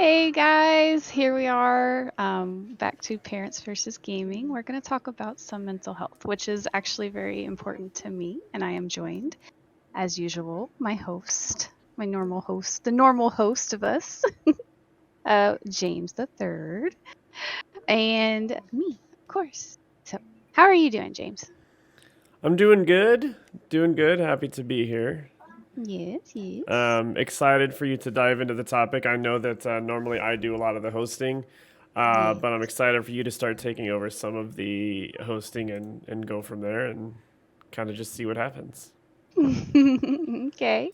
Hey guys, here we are, back to Parents versus Gaming. We're going to talk about some mental health, which is actually very important to me, and I am joined, as usual, my host, my normal host, the normal host of us, James the Third, and me, of course. So, how are you doing, James? I'm doing good. Doing good. Happy to be here. Yes, yes. Excited for you to dive into the topic. I know that normally I do a lot of the hosting, Yes. but I'm excited for you to start taking over some of the hosting and go from there and kind of just see what happens. Okay.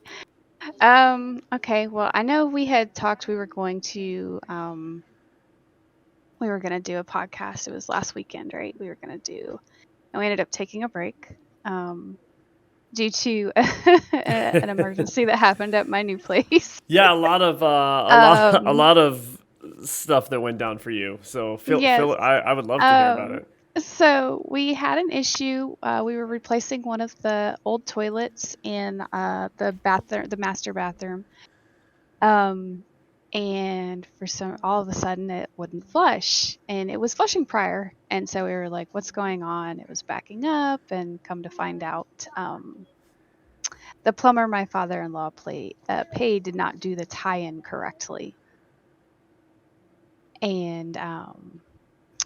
Okay, well, I know we had talked we were going to do a podcast. It was last weekend, right? We were going to do, and we ended up taking a break due to an emergency that happened at my new place. Yeah, a Um, lot of stuff that went down for you. So yes. I would love to hear about Um, it. so we had an issue. We were replacing one of the old toilets in the bathroom, the master bathroom. Um, and for some, all of a sudden it wouldn't flush, and it was flushing prior. And so we were like, what's going on? It was backing up, and come to find out, the plumber my father-in-law paid did not do the tie-in correctly. And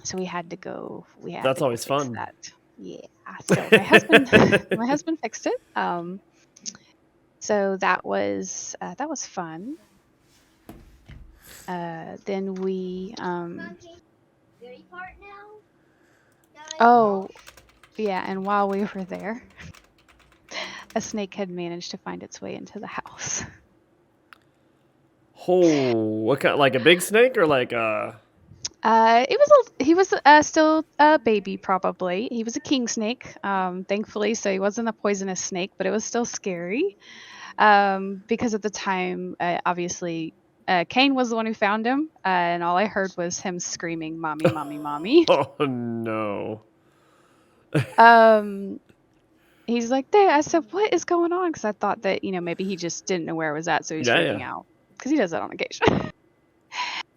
so we had That's to go always fix fun. that. Yeah. So my husband fixed it. So that was fun. Then we oh yeah, and while we were there, a snake had managed to find its way into the house. Oh, what kind? Like a big snake or like a? He was still a baby, probably. He was a king snake, thankfully, so he wasn't a poisonous snake, but it was still scary. Because at the time, obviously, Kane was the one who found him, and all I heard was him screaming, "Mommy, mommy, mommy." Oh no. Um, he's like, there. I said, what is going on? Because I thought that, maybe he just didn't know where it was at, so he's Yeah, freaking yeah. out. Because he does that on occasion.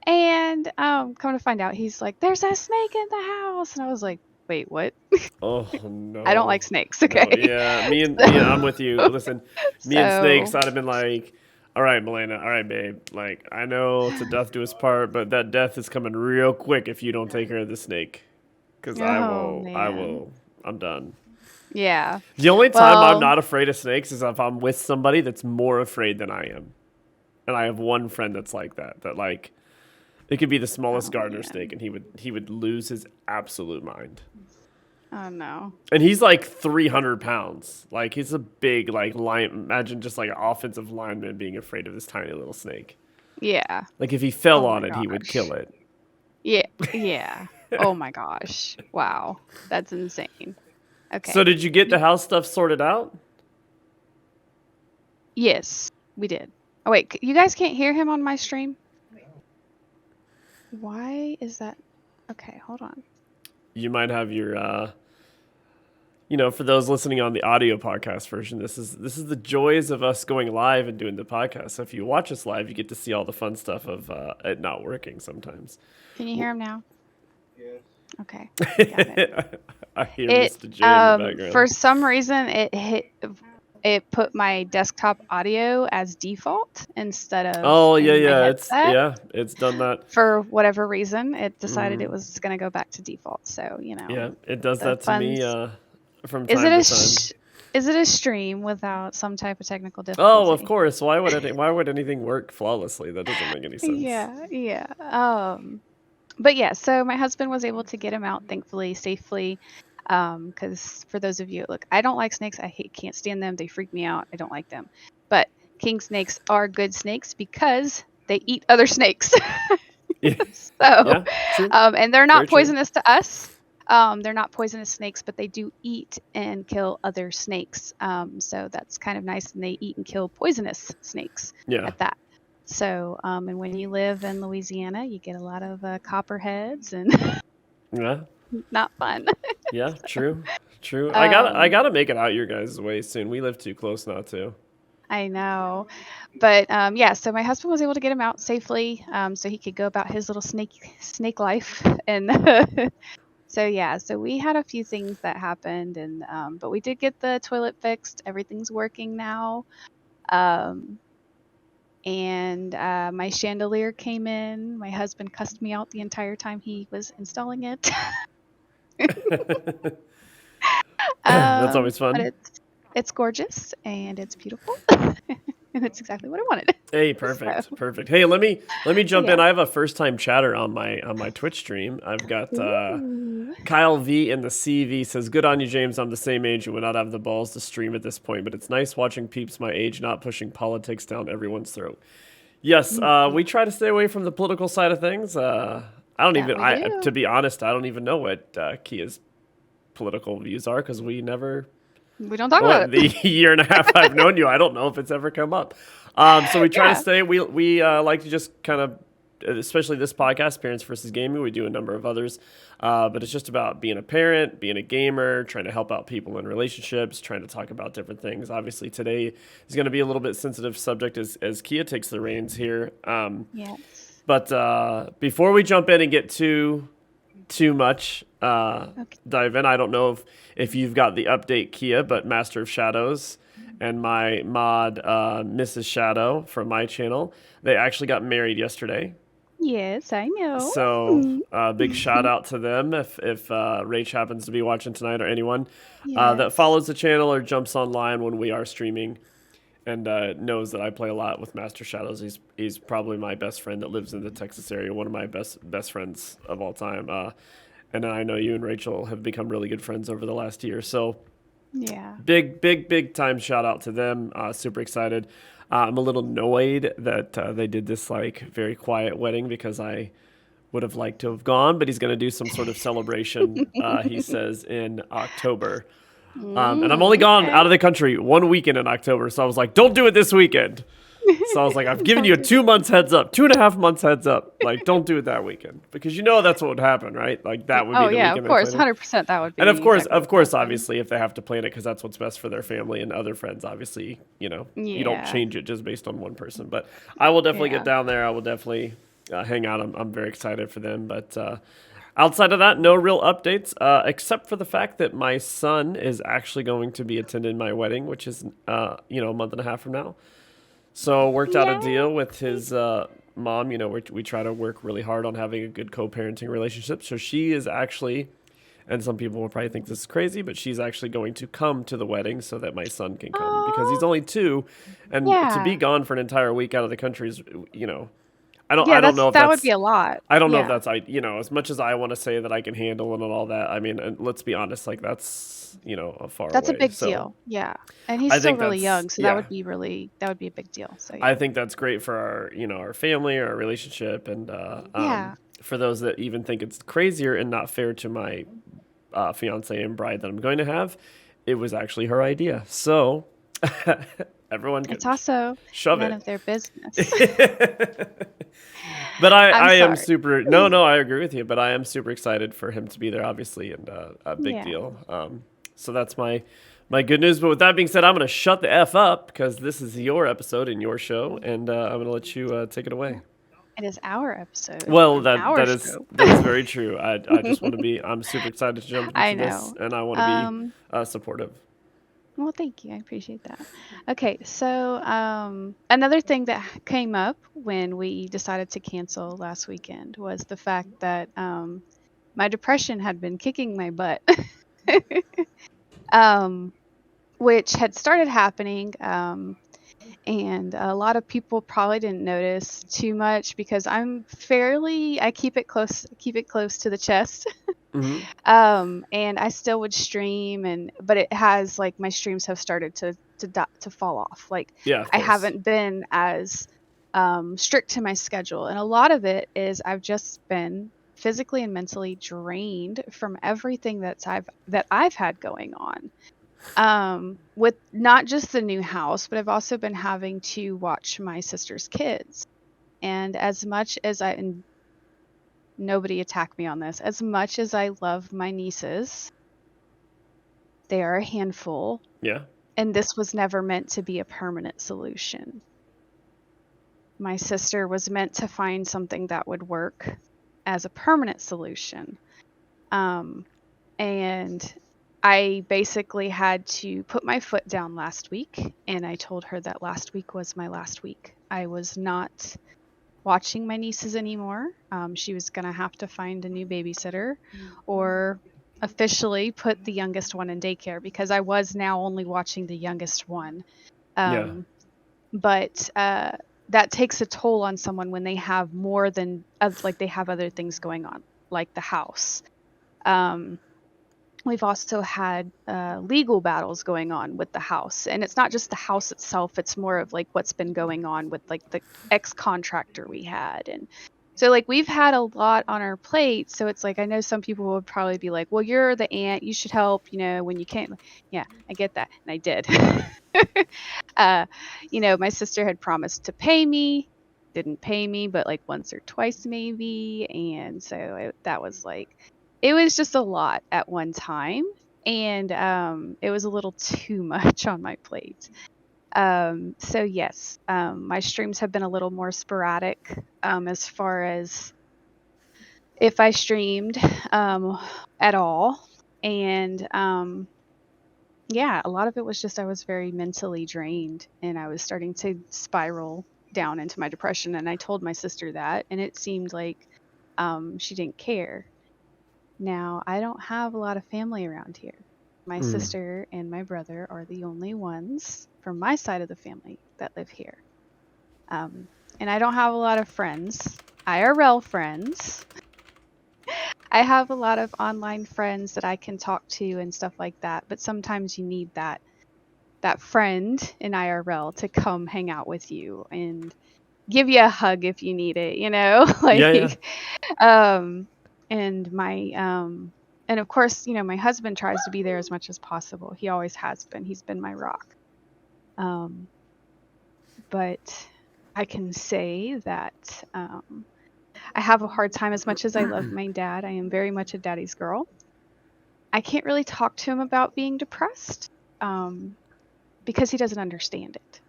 And come to find out, he's like, there's a snake in the house. And I was like, wait, what? Oh I don't no. like snakes, No, okay? yeah. Me, I'm with you. Listen, me and snakes, So, I'd have been like, all right, Melena, all right, babe. Like, I know to death do us part, but that death is coming real quick if you don't take care of the snake. Because oh I man. will, I'm done. Yeah. The only time I'm Well, not afraid of snakes is if I'm with somebody that's more afraid than I am. And I have one friend that's like that, like, it could be the smallest oh gardener snake, man. and he would lose his absolute mind. Oh no. And he's like 300 pounds. Like he's a big like line. Imagine just like an offensive lineman being afraid of this tiny little snake. Yeah. Like if he fell Oh on my it, he would gosh. kill it. Yeah. Yeah. Oh my gosh. Wow. That's insane. So Okay. did you get the house stuff sorted out? Yes, we did. Oh wait, you guys can't hear him on my stream? Why is that? Okay, hold on. You might have your for those listening on the audio podcast version, this is the joys of us going live and doing the podcast. So if you watch us live, you get to see all the fun stuff of it not working sometimes. Can you hear him now? Okay, got it. I hear It Mr. J in the for background. some reason it put my desktop audio as default instead of Oh yeah, in my yeah. headset. It's done that. For whatever reason, it decided it Hmm. was going to go back to default. So, Yeah, it does the that to me funds. from Is it time a to time. sh- is it a stream without some type of technical Oh, of difficulty? course. Why would anything work flawlessly? That doesn't make any sense. Yeah, yeah. But yeah, so my husband was able to get him out, thankfully, safely. Because for those of you, look, I don't like snakes. Can't stand them. They freak me out. I don't like them. But king snakes are good snakes because they eat other snakes. Yeah, So, yeah, true, and they're very not true. poisonous to us. They're not poisonous snakes, but they do eat and kill other snakes. So that's kind of nice. And they eat and kill poisonous snakes Yeah, at that. So, and when you live in Louisiana, you get a lot of copperheads and yeah, not fun. yeah, So, true, true. I um, gotta make it out your guys' way soon. We live too close not to. I know. But yeah, so my husband was able to get him out safely, so he could go about his little snake life. And so yeah, so we had a few things that happened, and but we did get the toilet fixed. Everything's working now. Um, and my chandelier came in. My husband cussed me out the entire time he was installing it. That's always But fun. it's gorgeous and it's beautiful, and it's exactly what I wanted. Hey, So perfect, perfect. Hey, let me jump in. yeah. I have a first time chatter on my Twitch stream. I've got Ooh. Kyle V in the CV says, "Good on you, James. I'm the same age and would not have the balls to stream at this point, but it's nice watching peeps my age not pushing politics down everyone's throat." Yes, Mhm. we try to stay away from the political side of things. I don't That even, we to do. be honest, I don't even know what Kia's political views are because we never, We don't talk about what, the it. year and a half I've known you, I don't know if it's ever come up. So we try to Yeah. stay. We like to just kind of, especially this podcast, Parents versus Gaming. We do a number of others, but it's just about being a parent, being a gamer, trying to help out people in relationships, trying to talk about different things. Obviously, today is going to be a little bit sensitive subject as Kia takes the reins here. Yes. But before we jump in and get too much Okay. dive in, I don't know if you've got the update, Kia, but Master of Shadows and my mod Mrs. Shadow from my channel, they actually got married yesterday. Yes, I know. So Mm. big shout out to them if Rach happens to be watching tonight or anyone that Yes. follows the channel or jumps online when we are streaming and knows that I play a lot with Master Shadows. He's probably my best friend that lives in the Texas area, one of my best friends of all time. And then I know you and Rachel have become really good friends over the last year. So Yeah. big time shout out to them. Super excited. I'm a little annoyed that they did this like very quiet wedding because I would have liked to have gone, but he's going to do some sort of celebration. He says in October. And I'm only gone Okay. out of the country 1 weekend in October, so I was like, "Don't do it this weekend." So I was like, "I've given you Don't a do 2 months heads up, 2.5 months heads up. Like, don't do it that weekend because you know that's what would happen, right? Like that would be Oh the yeah, of weekend they course, planned it. 100% that would And be exactly of what course, happened. obviously, if they have to plan it because that's what's best for their family and other friends, obviously, you don't Yeah. change it just based on one person. But I will definitely get Yeah. down there. I will definitely hang out. I'm very excited for them, but. Outside of that, no real updates, except for the fact that my son is actually going to be attending my wedding, which is, a month and a half from now. So worked out a deal with Yay. his mom. We try to work really hard on having a good co-parenting relationship. So she is actually, and some people will probably think this is crazy, but she's actually going to come to the wedding so that my son can come because he's Oh, only 2, and to be yeah. gone for an entire week out of the country is, I don't Yeah, I don't know if that would be that's a lot. I don't know if Yeah. that's as much as I want to say that I can handle it and all that. I mean, and let's be honest, like that's a far That's a away. big So deal. Yeah. And he's I still think really that's young, so yeah, that would be a big deal. So yeah. I think that's great for our family, our relationship, and Yeah. for those that even think it's crazier and not fair to my fiance and bride that I'm going to have, it was actually her idea. So everyone It's can also shove none it. of their business. But I'm I am sorry. super. No, I agree with you. But I am super excited for him to be there, obviously, and a big Yeah. deal. So that's my good news. But with that being said, I'm gonna shut the f up because this is your episode and your show, and I'm gonna let you take it away. It is our episode Well, and that our that is show. that is very true. I just want to be. I'm super excited to jump I into this, know. and I want to be Um, supportive. well, thank you. I appreciate that. Okay, so another thing that came up when we decided to cancel last weekend was the fact that my depression had been kicking my butt, um, which had started happening. And a lot of people probably didn't notice too much because I keep it close to the chest. Hmm. And I still would stream, but it has like my streams have started to fall off. Like Yeah, of I course. haven't been as strict to my schedule, and a lot of it is I've just been physically and mentally drained from everything that I've had going on. With not just the new house, but I've also been having to watch my sister's kids. And as much as and nobody attack me on this, as much as I love my nieces, they are a handful. Yeah. And this was never meant to be a permanent solution. My sister was meant to find something that would work as a permanent solution. And I basically had to put my foot down last week, and I told her that last week was my last week. I was not watching my nieces anymore. She was going to have to find a new babysitter or officially put the youngest one in daycare, because I was now only watching the youngest one. Yeah. But that takes a toll on someone when they have more than, like, they have other things going on, like the house. We've also had legal battles going on with the house, and it's not just the house itself, it's more of like what's been going on with like the ex-contractor we had. And so like we've had a lot on our plate. So it's like, I know some people would probably be like, well, you're the aunt, you should help, when you can't. Yeah, I get that, and I did. uh my sister had promised to pay me, didn't pay me but like once or twice maybe. And so that was like, it was just a lot at one time. And it was a little too much on my plate. So yes, my streams have been a little more sporadic, as far as if I streamed at all. And yeah, a lot of it was just I was very mentally drained, and I was starting to spiral down into my depression. And I told my sister that, and it seemed like she didn't care. Now, I don't have a lot of family around here. My sister and my brother are the only ones from my side of the family that live here. And I don't have a lot of friends, IRL friends. I have a lot of online friends that I can talk to and stuff like that, but sometimes you need that friend in IRL to come hang out with you and give you a hug if you need it, Yeah, yeah. like um and my and of course, my husband tries to be there as much as possible. He always has been. He's been my rock. But I can say that I have a hard time. As much as I love my dad, I am very much a daddy's girl. I can't really talk to him about being depressed, because he doesn't understand it.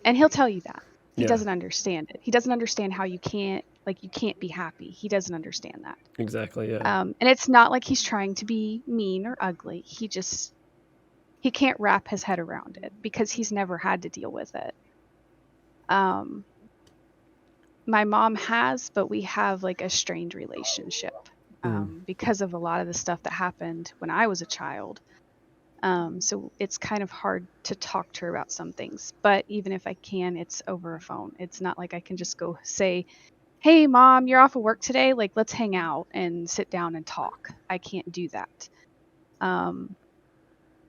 And he'll tell you that. He Yeah. doesn't understand it. He doesn't understand how you can't be happy. He doesn't understand that. Exactly. Yeah. And it's not like he's trying to be mean or ugly. He can't wrap his head around it because he's never had to deal with it. My mom has, but we have like a strained relationship because of a lot of the stuff that happened when I was a child. So it's kind of hard to talk to her about some things. But even if I can, it's over a phone. It's not like I can just go say, hey, Mom, you're off of work today. Like, let's hang out and sit down and talk. I can't do that.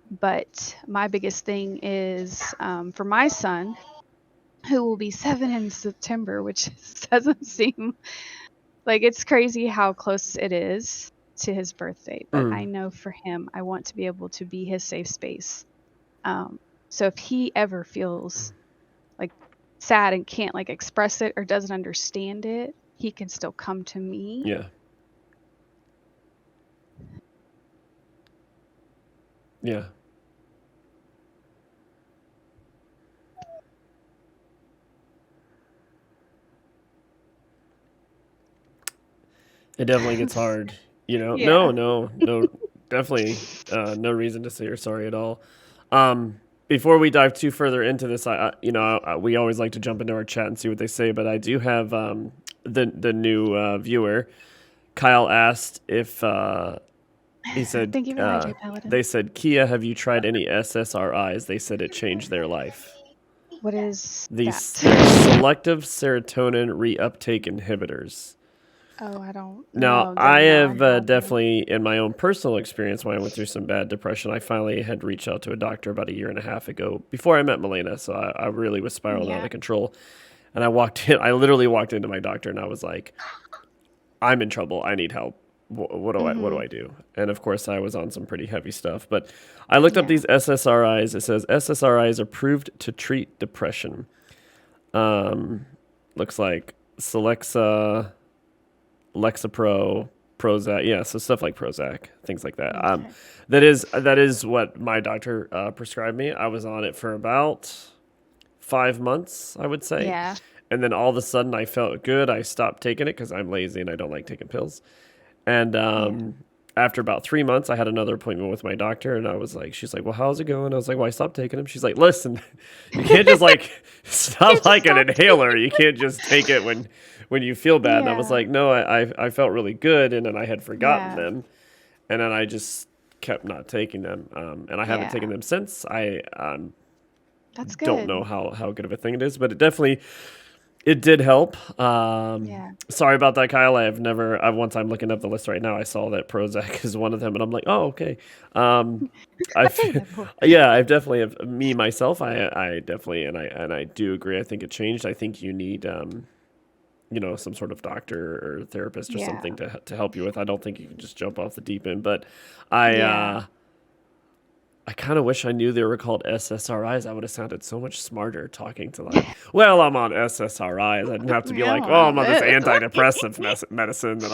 But my biggest thing is for my son, who will be 7 in September, which doesn't seem like, it's crazy how close it is to his birthday. But I know for him, I want to be able to be his safe space. So if he ever feels like sad and can't like express it or doesn't understand it, he can still come to me. Yeah. Yeah. It definitely gets hard, Yeah. No, definitely no reason to say you're sorry at all. Before we dive too further into this, we always like to jump into our chat and see what they say, but I do have the new viewer. Kyle asked if he said Thank you for the hydrate, Paladin. they said, Kia, have you tried any SSRIs? They said it changed their life. What is These that? they're selective serotonin reuptake inhibitors. Oh, I don't Now, know. I Again, no, I have haven't. definitely, in my own personal experience, when I went through some bad depression, I finally had reached out to a doctor about a year and a half ago before I met Milena. So I really was spiraling out Yeah. of control. And I literally walked into my doctor and I was like, I'm in trouble. I need help. What do Mm-hmm. I do? And of course, I was on some pretty heavy stuff. But I looked up Yeah. these SSRIs. It says SSRIs approved to treat depression. Looks like Celexa, Lexapro, Prozac, yeah, so stuff like Prozac, things like that. Okay. That is what my doctor prescribed me. I was on it for about 5 months, I would say, Yeah. and then all of a sudden I felt good. I stopped taking it because I'm lazy and I don't like taking pills. And Yeah. after about 3 months, I had another appointment with my doctor, and I was like, she's like, well, how's it going? I was like, well, I stopped taking them. She's like, listen, you can't just like, it's You not just like an stop. inhaler. You can't just take it when you feel bad. And I was Yeah. like, no, I felt really good, and then I had forgotten Yeah. them, and then I just kept not taking them, and I haven't taken Yeah. them since. I That's don't know good. how good of a thing it is, but it did help. Yeah. Sorry about that, Kyle. I have never. Once I'm looking up the list right now, I saw that Prozac is one of them, and I'm like, oh, okay. Um, I've taken I've that before. yeah, I've definitely have me myself. I definitely and I do agree. I think it changed. I think you need some sort of doctor or therapist or Yeah. something to help you with. I don't think you can just jump off the deep end. But I Yeah. uh, I kind of wish I knew they were called SSRIs. I would have sounded so much smarter talking to like, well, I'm on SSRIs. I didn't have to be Yeah, like, oh, I'm on this antidepressive medicine that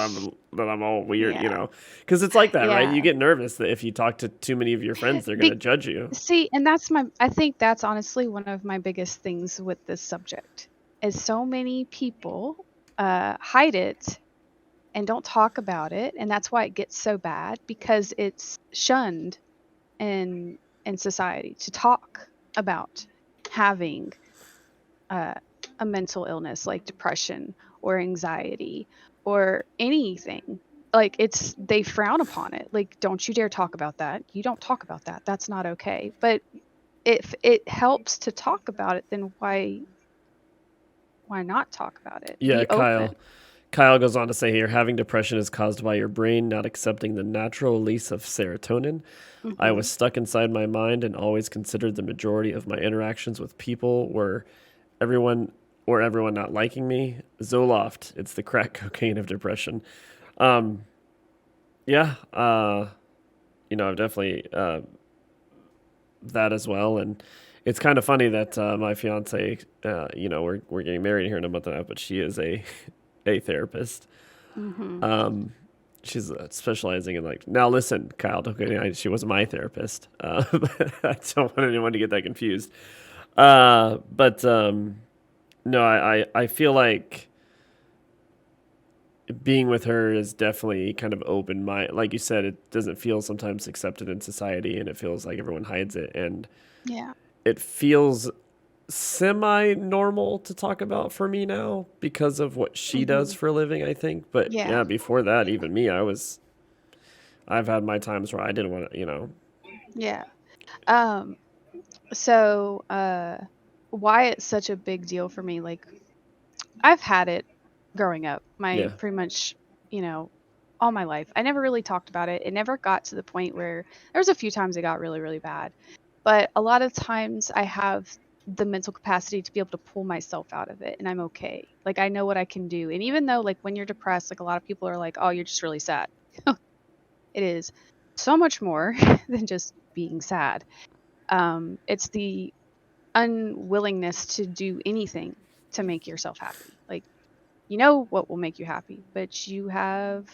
I'm all weird, Yeah. because it's like that, right? Yeah. You get nervous that if you talk to too many of your friends, they're gonna Be- judge you. See, and I think that's honestly one of my biggest things with this subject is so many people hide it and don't talk about it, and that's why it gets so bad because it's shunned in in society to talk about having uh, a mental illness like depression or anxiety or anything. Like they frown upon it. Like, don't you dare talk about that. You don't talk about that. That's not okay. But if it helps to talk about it, then why not talk about it? Yeah, Be open. Kyle goes on to say here, having depression is caused by your brain not accepting the natural release of serotonin. I Hmm. was stuck inside my mind and always considered the majority of my interactions with people everyone everyone not liking me. Zoloft, it's the crack cocaine of depression. Um, yeah, I've definitely that as well, and it's kind of funny that my fiance, we're getting married here in a month and a half, but she is a a therapist. Hmm. Um, she's specializing in like. Now listen, Kyle, don't get me. She wasn't my therapist. I don't want anyone to get that confused. But no, I feel like being with her is definitely kind of open my like you said, it doesn't feel sometimes accepted in society and it feels like everyone hides it and Yeah. it feels semi normal to talk about for me now because of what she does Hmm. for a living, I think. But Yeah. yeah, before that, even me, I've had my times where I didn't want to. Yeah. Um. So, why it's such a big deal for me? Like, I've had it growing up. My Yeah. pretty much, you know, all my life. I never really talked about it. It never got to the point where there was a few times it got really, really bad. But a lot of times I have the mental capacity to be able to pull myself out of it and I'm okay. Like I know what I can do. And even though like when you're depressed, like a lot of people are like, "Oh, you're just really sad." It is so much more than just being sad. It's the unwillingness to do anything to make yourself happy. Like you know what will make you happy, but you have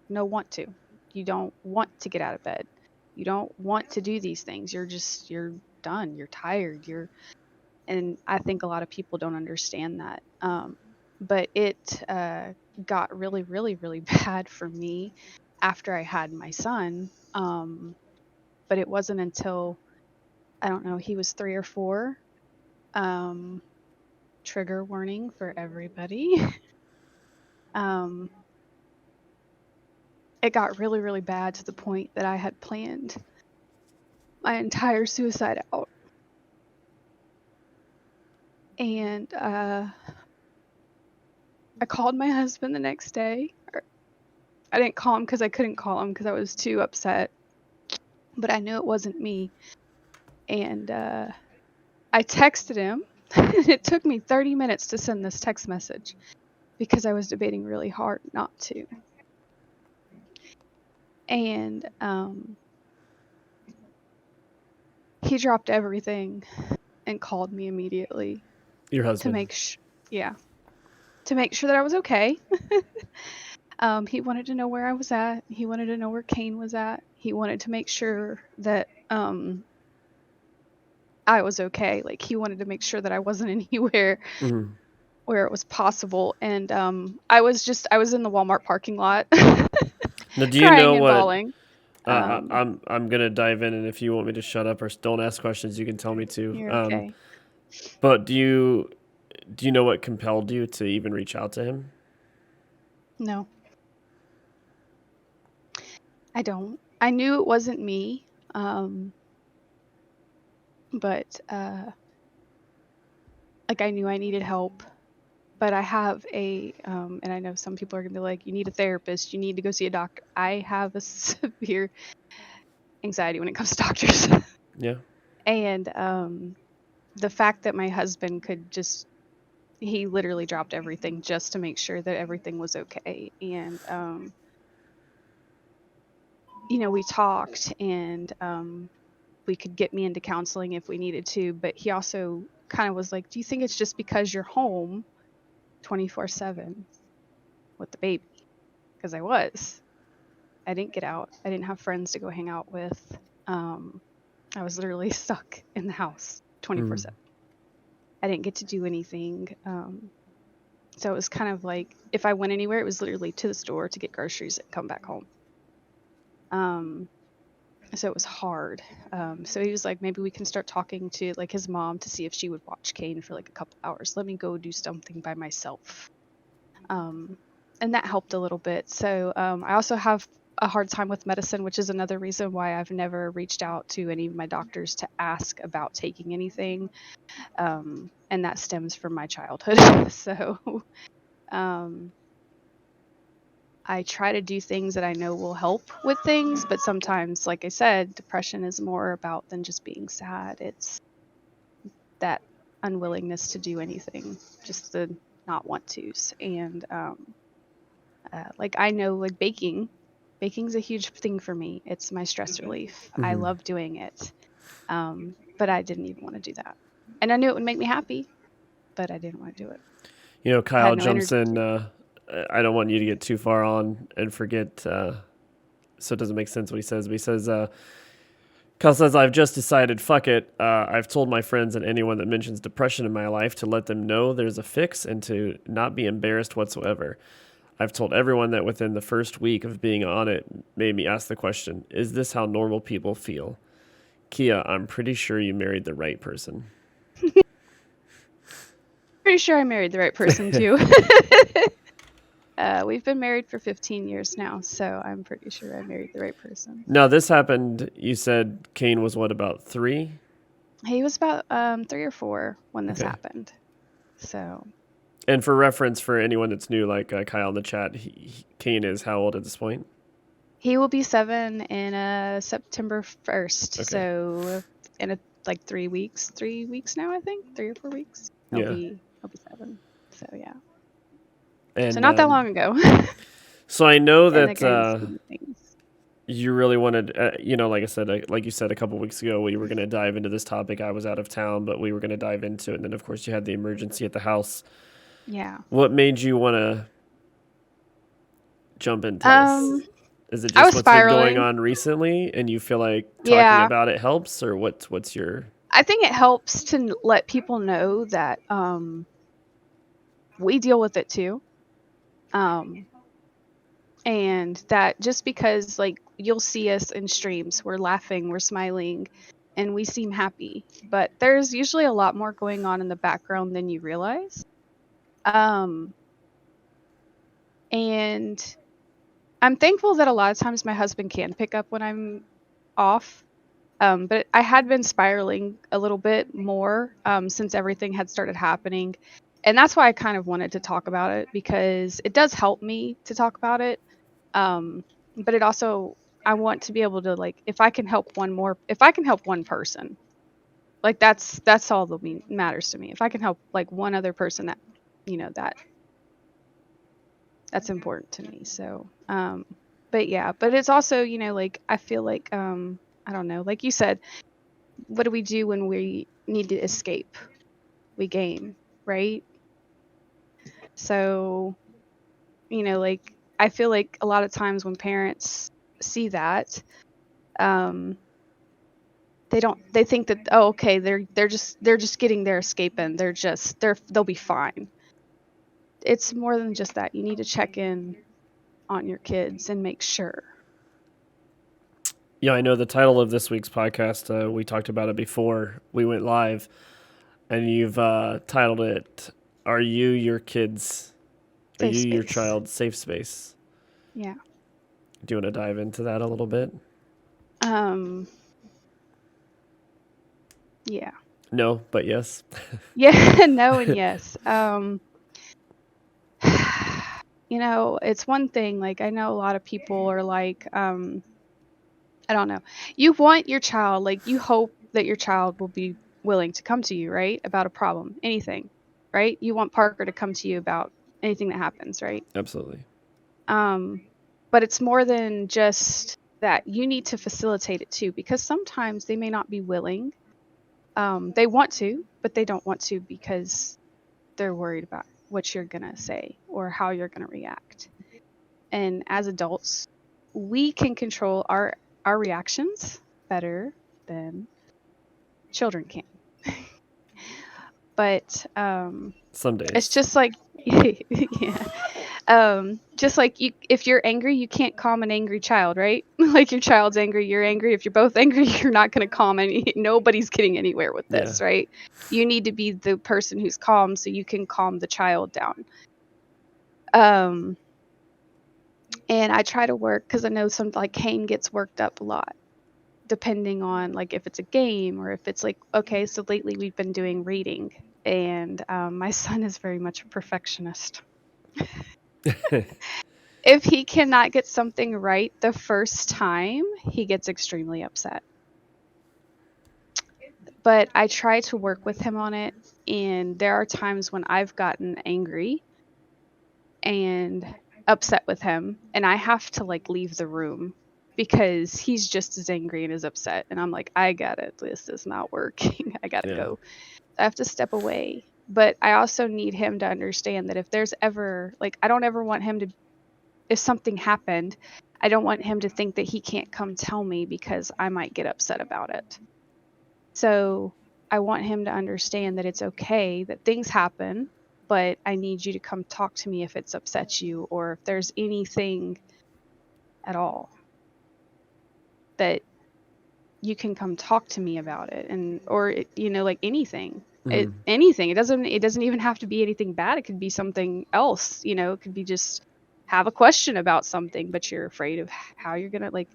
no want to. You don't want to get out of bed. You don't want to do these things. You're done. You're tired. And I think a lot of people don't understand that. But it got really, really, really bad for me after I had my son. But it wasn't until I don't know, he was 3 or 4. Um, Trigger warning for everybody. um, it got really, really bad to the point that I had planned my entire suicide out. And I called my husband the next day. I didn't call him because I couldn't call him because I was too upset. But I knew it wasn't me. And I texted him. It took me 30 minutes to send this text message because I was debating really hard not to. And he dropped everything and called me immediately Your to husband. yeah, to make sure that I was okay. He wanted to know where I was at. He wanted to know where Kane was at. He wanted to make sure that I was okay. Like he wanted to make sure that I wasn't anywhere Mhm. where it was possible. And I was in the Walmart parking lot, Now, do you know crying and what? bawling. Um, I'm gonna dive in, and if you want me to shut up or don't ask questions, you can tell me to. you're okay. But do you know what compelled you to even reach out to him? No, I don't. I knew it wasn't me. But like I knew I needed help. But I have and I know some people are gonna be like, you need a therapist, you need to go see a doctor. I have a severe anxiety when it comes to doctors. Yeah. And the fact that my husband could he literally dropped everything just to make sure that everything was okay. And we talked, and we could get me into counseling if we needed to, but he also kind of was like, do you think it's just because you're home 24/7 with the baby? Because I didn't get out. I didn't have friends to go hang out with. I was literally stuck in the house Mm. 24/7. I didn't get to do anything. So it was kind of like if I went anywhere, it was literally to the store to get groceries and come back home. So it was hard. So he was like, maybe we can start talking to like his mom to see if she would watch Kane for like a couple hours. Let me go do something by myself. And that helped a little bit. So I also have a hard time with medicine, which is another reason why I've never reached out to any of my doctors to ask about taking anything. And that stems from my childhood. So I try to do things that I know will help with things, but sometimes, like I said, depression is more about than just being sad. It's that unwillingness to do anything, just the not want tos. And like I know, like baking's a huge thing for me. It's my stress relief. I Hmm. love doing it, but I didn't even want to do that, and I knew it would make me happy, but I didn't want to do it. You know, I Kyle had no jumps energy in. to. I don't want you to get too far on and forget. So it doesn't make sense what he says. But he says, Kyle says, I've just decided, fuck it. I've told my friends and anyone that mentions depression in my life to let them know there's a fix and to not be embarrassed whatsoever. I've told everyone that within the first week of being on it made me ask the question, is this how normal people feel? Kia, I'm pretty sure you married the right person. Pretty sure I married the right person too. We've been married for 15 years now, so I'm pretty sure I married the right person. Now, this happened, you said Kane was what, about 3? He was about 3 or 4 when this Okay. happened. So And for reference, for anyone that's new, like Kyle in the chat, Kane is how old at this point? he will be 7 in September 1st. Okay. So in like 3 weeks now, I think 3 or 4 weeks. He'll Yeah. be 7. So yeah. So And not that long ago. so I know In the that grand scheme of things. you really wanted, like I said, like you said a couple weeks ago, we were going to dive into this topic. I was out of town, but we were going to dive into it. And then, of course, you had the emergency at the house. Yeah. What made you want to jump into Um, this? Is it I just was what's been going spiraling. on recently, and you feel like talking Yeah. about it helps, or what's your? I think it helps to let people know that we deal with it too. Um, and that just because like you'll see us in streams, we're laughing, we're smiling, and we seem happy, but there's usually a lot more going on in the background than you realize. Um, and I'm thankful that a lot of times my husband can pick up when I'm off. But I had been spiraling a little bit more since everything had started happening. And that's why I kind of wanted to talk about it, because it does help me to talk about it. But it also, I want to be able to, like, if I can help one person, like that's all that matters to me. If I can help like one other person, that, that's important to me. So, but yeah, but it's also, like I feel like, I don't know, like you said, what do we do when we need to escape? We game, right? So, like I feel like a lot of times when parents see that, um, they think that, oh, okay, they're just getting their escape in. They'll be fine. It's more than just that. You need to check in on your kids and make sure. Yeah, I know the title of this week's podcast. We talked about it before we went live, and you've titled it, "Are you your kids? Are Safe you your space. child's safe space?" Yeah. Do you want to dive into that a little bit? Um. Yeah. No, but yes. Yeah. No and yes. It's one thing. Like, I know a lot of people are like, I don't know. You want your child, like, you hope that your child will be willing to come to you, right? About a problem, anything, right? You want Parker to come to you about anything that happens, right? Absolutely. Um, but it's more than just that. You need to facilitate it too, because sometimes they may not be willing. They want to, but they don't want to because they're worried about what you're going to say or how you're going to react. And as adults, we can control our reactions better than children can. But Some it's days. just like yeah. Just like if you're angry, you can't calm an angry child, right? Like, your child's angry, you're angry. If you're both angry, you're not going to calm nobody's getting anywhere with Yeah. this, right? You need to be the person who's calm so you can calm the child down. And I try to work, because I know like Kane gets worked up a lot, depending on like if it's a game or if it's like, okay, so lately we've been doing reading, and my son is very much a perfectionist. If he cannot get something right the first time, he gets extremely upset. But I try to work with him on it, and there are times when I've gotten angry and upset with him, and I have to like leave the room because he's just as angry and as upset, and I'm like, I got it, this is not working. I gotta Yeah. go. I have to step away. But I also need him to understand that if there's ever, like, I don't ever want him to, if something happened, I don't want him to think that he can't come tell me because I might get upset about it. So I want him to understand that it's okay that things happen, but I need you to come talk to me if it's upset you, or if there's anything at all that you can come talk to me about it. And or like anything. Mhm. Anything. It doesn't even have to be anything bad. It could be something else. It could be just have a question about something, but you're afraid of how you're gonna, like,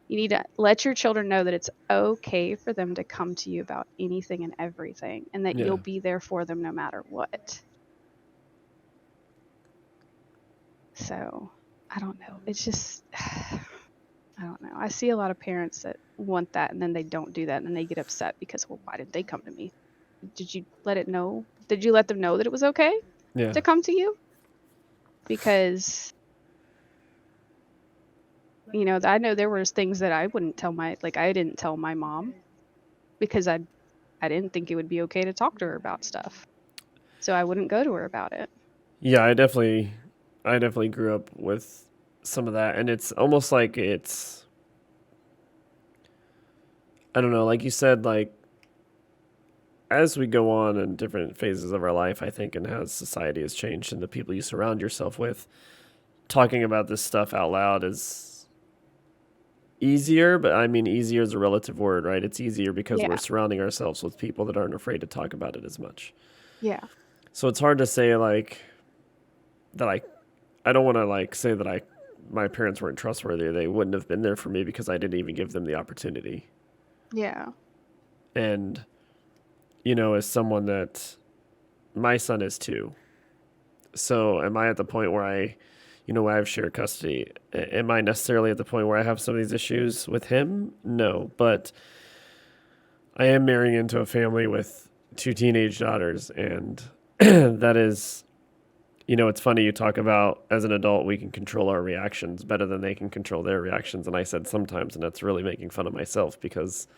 you need to let your children know that it's okay for them to come to you about anything and everything, and that Yeah. you'll be there for them no matter what. So I don't know. It's just I don't know. I see a lot of parents that want that, and then they don't do that, and then they get upset because, well, why didn't they come to me? Did you let it know? Did you let them know that it was okay Yeah. to come to you? Because I know there was things that I wouldn't tell I didn't tell my mom because I didn't think it would be okay to talk to her about stuff. So I wouldn't go to her about it. Yeah, I definitely grew up with some of that, and it's almost like it's, I don't know, like you said, like as we go on in different phases of our life, I think, and as society has changed and the people you surround yourself with, talking about this stuff out loud is easier, but I mean, easier is a relative word, right? It's easier because we're Yeah. surrounding ourselves with people that aren't afraid to talk about it as much. Yeah. So it's hard to say like that I don't want to like say that my parents weren't trustworthy. They wouldn't have been there for me because I didn't even give them the opportunity. Yeah. And as someone that my son is too. So am I at the point where where I have shared custody? Am I necessarily at the point where I have some of these issues with him? No, but I am marrying into a family with two teenage daughters, and that is, it's funny you talk about as an adult we can control our reactions better than they can control their reactions, and I said sometimes, and that's really making fun of myself because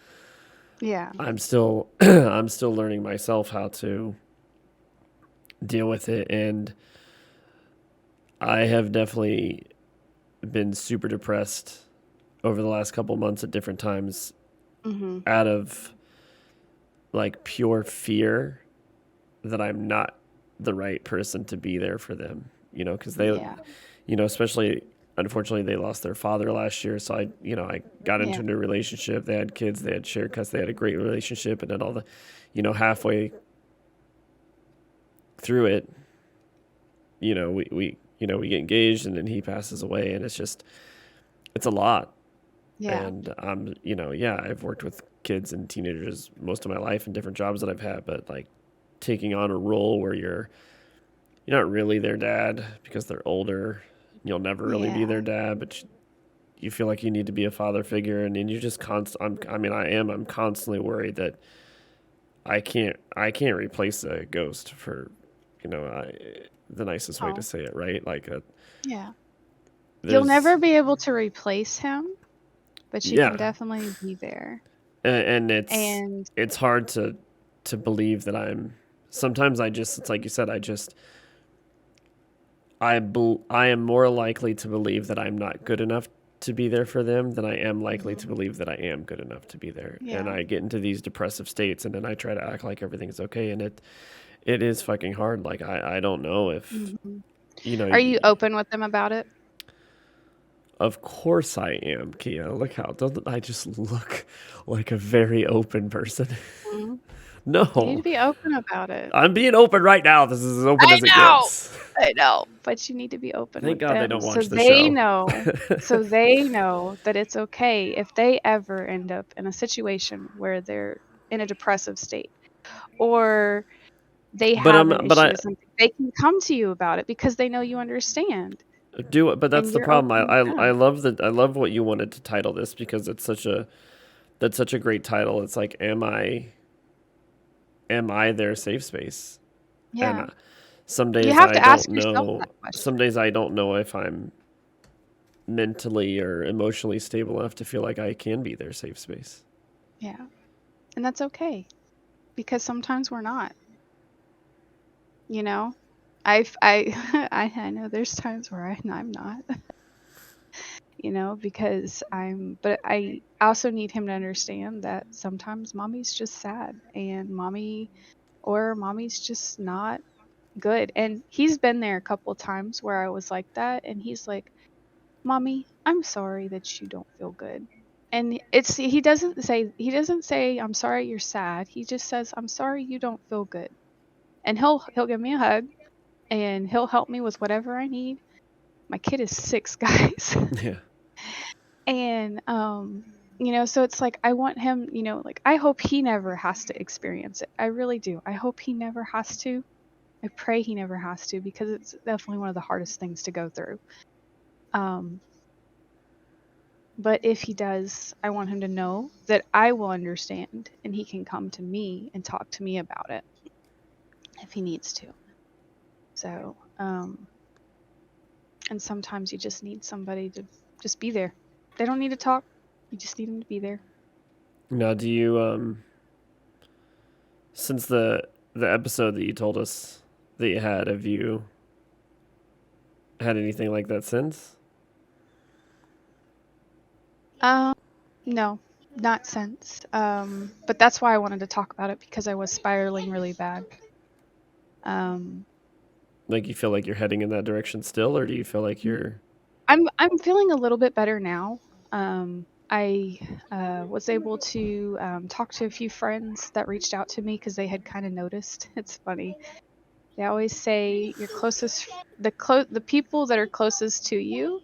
Yeah. I'm still I'm still learning myself how to deal with it, and I have definitely been super depressed over the last couple months at different times Mhm. out of like pure fear that I'm not the right person to be there for them, because they, Yeah. especially unfortunately they lost their father last year. So I got into Yeah. a new relationship. They had kids, they had shared cuts, they had a great relationship. And then all the, halfway through it, we get engaged and then he passes away and it's a lot. Yeah. And yeah, I've worked with kids and teenagers most of my life in different jobs that I've had, but like taking on a role where you're not really their dad because they're older. You'll never really be Yeah. their dad, but you feel like you need to be a father figure, and then you just I'm constantly worried that I can't replace a ghost for, the nicest way to Oh, say it, right? Like yeah. You'll there's never be able to replace him, but you can yeah, definitely be there. and And it's hard to believe that I'm. Sometimes it's like you said, I am more likely to believe that I'm not good enough to be there for them than I am likely to Mhm. believe that I am good enough to be there. And Yeah. I get into these depressive states and then I try to act like everything's okay, and it is fucking hard. Like I don't know if Mhm. you know Are you open with them about it? of course I am, Kia. Look how doesn't I just look like a very open person? Mhm. You need to No. be open about it. I'm being open right now. This is as open I as it know. gets. I know, but you need to be open Thank with God they them don't so watch the they show. know that it's okay if they ever end up in a situation where they're in a depressive state or they But have an but issue I with something. They can come to you about it because they know you understand do it, but that's and the you're problem. open with I them. love I love what you wanted to title this because that's such a great title. It's like, am I their safe space? And Yeah. some You days have I to don't ask yourself know. that Some question. days I don't know if I'm mentally or emotionally stable enough to feel like I can be their safe space. Yeah. And that's okay because sometimes we're not, you know? I know there's times where I'm not, because but I also need him to understand that sometimes mommy's just sad and mommy's just not good. And he's been there a couple times where I was like that and he's like, "Mommy, I'm sorry that you don't feel good." And he doesn't say I'm sorry you're sad. He just says I'm sorry you don't feel good. And he'll give me a hug and he'll help me with whatever I need. My kid is 6, guys. Yeah. And so it's like I want him, like I hope he never has to experience it. I really do. I hope he never has to. I pray he never has to because it's definitely one of the hardest things to go through. Um but if he does, I want him to know that I will understand and he can come to me and talk to me about it if he needs to. So, and sometimes you just need somebody to just be there. They don't need to talk. You just need them to be there. Now, do you since the episode that you told us that you had, have you had anything like that since? Um, no, not since. But that's why I wanted to talk about it because I was spiraling really bad. Um, Like you feel like you're heading in that direction still, or do you feel like you're I'm feeling a little bit better now. I was able to talk to a few friends that reached out to me because they had kind of noticed. It's funny. They always say your closest, the people that are closest to you,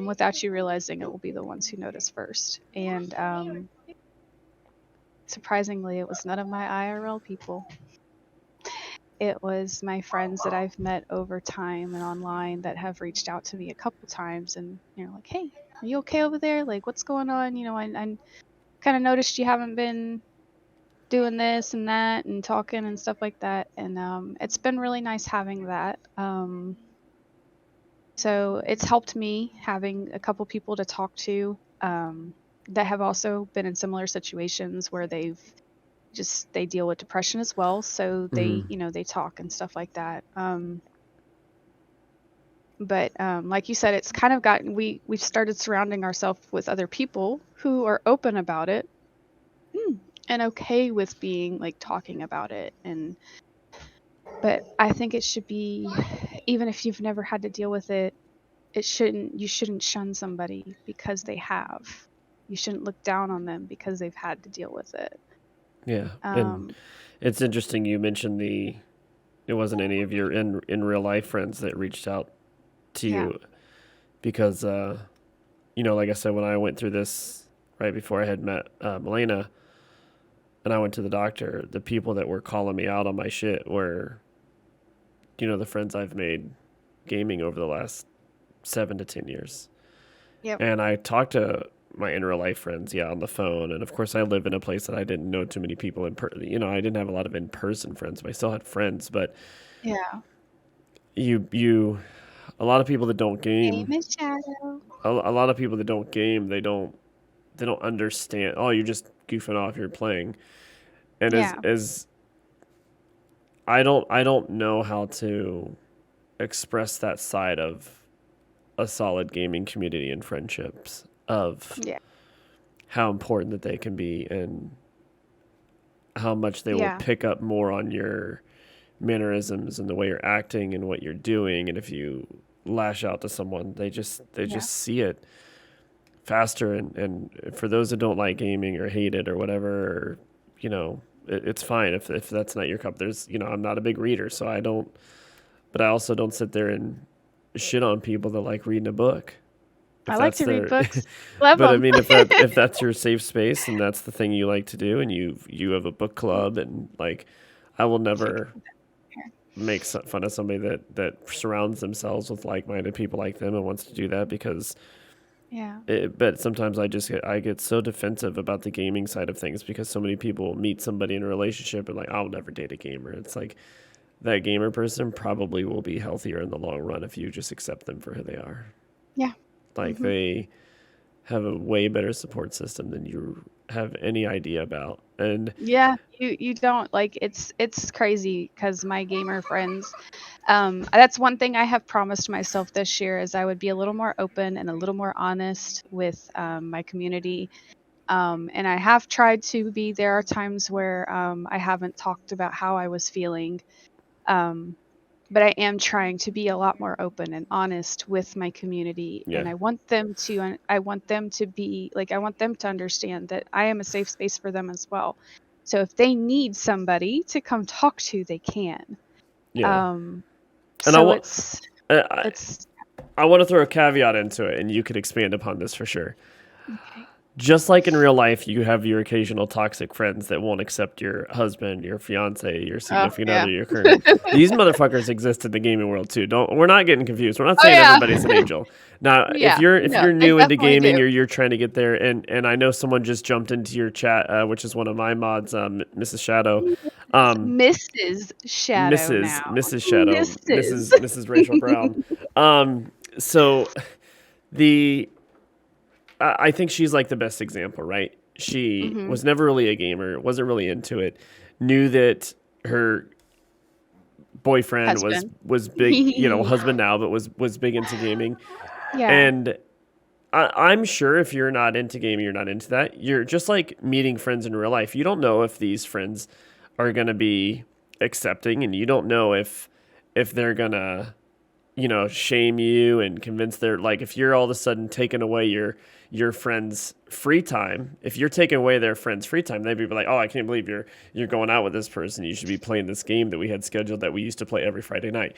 without you realizing it, will be the ones who notice first. And surprisingly, it was none of my IRL people. It was my friends that I've met over time and online that have reached out to me a couple times and like, hey, are you okay over there? Like, what's going on? I kind of noticed you haven't been doing this and that and talking and stuff like that. And it's been really nice having that. So it's helped me having a couple people to talk to that have also been in similar situations where they deal with depression as well. So Mhm. they talk and stuff like that. But like you said, it's kind of gotten we've started surrounding ourselves with other people who are open about it, and okay with being like talking about it. And but I think it should be, even if you've never had to deal with it, you shouldn't shun somebody because they have. You shouldn't look down on them because they've had to deal with it. Yeah, and Um, it's interesting you mentioned it wasn't any of your in real life friends that reached out to yeah, you because like I said, when I went through this right before I had met Melena and I went to the doctor, the people that were calling me out on my shit were the friends I've made gaming over the last 7 to 10 years. yep, And I talked to my in real life friends, on the phone. And of course, I live in a place that I didn't know too many people I didn't have a lot of in person friends, but I still had friends. But yeah. a lot of people that don't Hey, game, Nichelle. a lot of people that don't game, they don't understand. Oh, you're just goofing off. You're playing. And as Yeah, as I don't know how to express that side of a solid gaming community and friendships of yeah, how important that they can be and how much they will yeah, pick up more on your mannerisms and the way you're acting and what you're doing. And if you lash out to someone, they just yeah. see it faster. And for those that don't like gaming or hate it or whatever, or, it's fine if that's not your cup. I'm not a big reader, so I don't, but I also don't sit there and shit on people that like reading a book. I If like that's to read their, books. Love but I them. mean, if that's your safe space and that's the thing you like to do, and you have a book club, and like, I will never make fun of somebody that surrounds themselves with like-minded people like them and wants to do that because Yeah. but sometimes I get so defensive about the gaming side of things because so many people meet somebody in a relationship and like, I'll never date a gamer. It's like that gamer person probably will be healthier in the long run if you just accept them for who they are. Yeah. Like, Hmm. they have a way better support system than you have any idea about. And Yeah, you don't like it's crazy because my gamer friends, that's one thing I have promised myself this year is I would be a little more open and a little more honest with my community. And I have tried to be. There are times where I haven't talked about how I was feeling. Um, but I am trying to be a lot more open and honest with my community, yeah, and I want them to be like, I want them to understand that I am a safe space for them as well. So if they need somebody to come talk to, they can. yeah. Um And I so want it's I, it's I want to throw a caveat into it, and you could expand upon this for sure. okay. Just like in real life, you have your occasional toxic friends that won't accept your husband, your fiance, your Oh significant yeah. other, your current. These motherfuckers exist in the gaming world too. We're not getting confused. We're not Oh saying yeah. everybody's an angel. Now, if Yeah, no, you're they new into definitely gaming do. or you're trying to get there, and I know someone just jumped into your chat, which is one of my mods, Mrs. Shadow, Yes, um, Mrs. Shadow Mrs. now. Mrs. Shadow, Mrs. Mrs. Rachel Brown. So the I think she's like the best example, right? She Hmm. was never really a gamer, wasn't really into it, knew that her boyfriend was Husband. was big, husband now, but was big into gaming. Yeah. And I'm sure if you're not into gaming, you're not into that. You're just like meeting friends in real life. You don't know if these friends are gonna be accepting, and you don't know if they're gonna shame you and convince their like if you're all of a sudden taking away your friend's free time, if you're taking away their friend's free time, they'd be like, oh, I can't believe you're going out with this person. You should be playing this game that we had scheduled that we used to play every Friday night.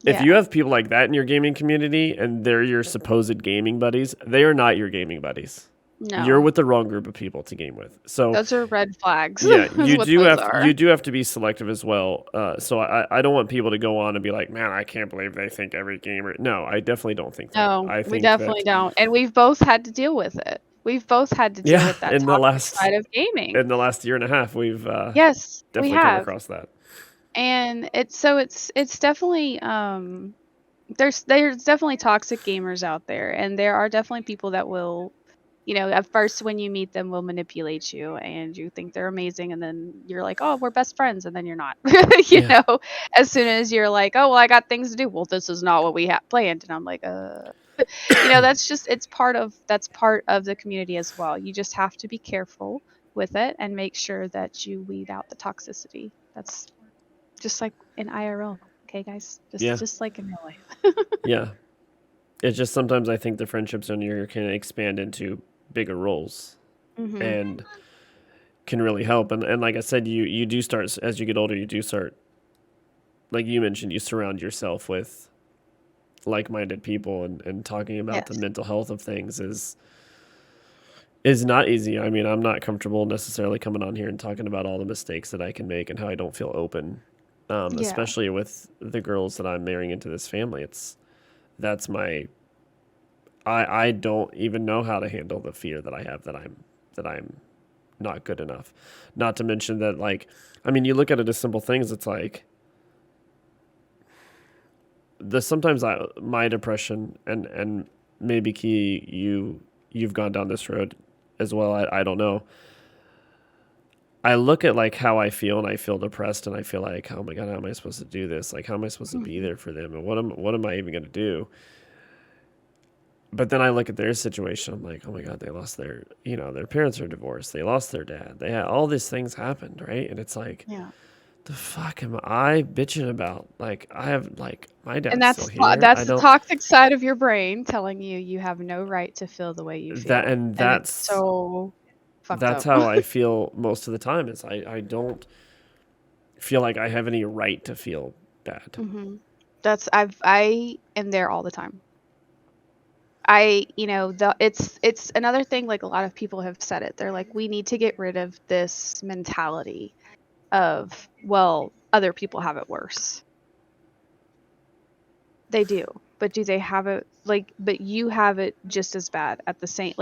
If Yeah. you have people like that in your gaming community and they're your supposed gaming buddies, they are not your gaming buddies. You're No. with the wrong group of people to game with. So Those are red flags, yeah, is what those are. you do have to be selective as well. So I don't want people to go on and be like, man, I can't believe they think every gamer. No, I definitely don't think that. No, I we think definitely that don't. And we've both had to deal with it. We've both had to deal yeah, with that toxic side of gaming. in the last year and a half, we've Yes, we definitely come have. across that. And it's definitely there's definitely toxic gamers out there, and there are definitely people that will At first when you meet them, will manipulate you and you think they're amazing. And then you're like, oh, we're best friends. And then you're not, Yeah. as soon as you're like, oh, well, I got things to do. Well, this is not what we have planned. And I'm like, that's part of the community as well. You just have to be careful with it and make sure that you weed out the toxicity. That's just like in IRL. Okay, guys, Yeah. just like in real life. Yeah. It's just sometimes I think the friendships on here can expand into bigger roles Hmm. and can really help. And like I said, you do start, as you get older, you do start, like you mentioned, you surround yourself with like-minded people, and talking about the Yes. mental health of things is not easy. I mean, I'm not comfortable necessarily coming on here and talking about all the mistakes that I can make and how I don't feel open, Yeah. especially with the girls that I'm marrying into this family. That's my I don't even know how to handle the fear that I have that I'm not good enough. Not to mention that, like, I mean, you look at it as simple things. It's like sometimes my depression, and maybe Key, you've gone down this road as well. I don't know. I look at like how I feel, and I feel depressed, and I feel like, oh my god, how am I supposed to do this? Like, how am I supposed to be Hmm. there for them, and what am I even going to do? But then I look at their situation. I'm like, oh my god, they lost their parents are divorced. They lost their dad. They had all these things happened, right? And it's like, Yeah. the fuck am I bitching about? Like, I have, like, my And dad's still here. I that's the don't toxic side of your brain telling you you have no right to feel the way you that feel. and And it's so fucked that's up. how I feel most of the time. Is I don't feel like I have any right to feel bad. Hmm. I am there all the time. It's another thing, like a lot of people have said it. They're like, we need to get rid of this mentality of, well, other people have it worse. They do. But do they have it but you have it just as bad at the same,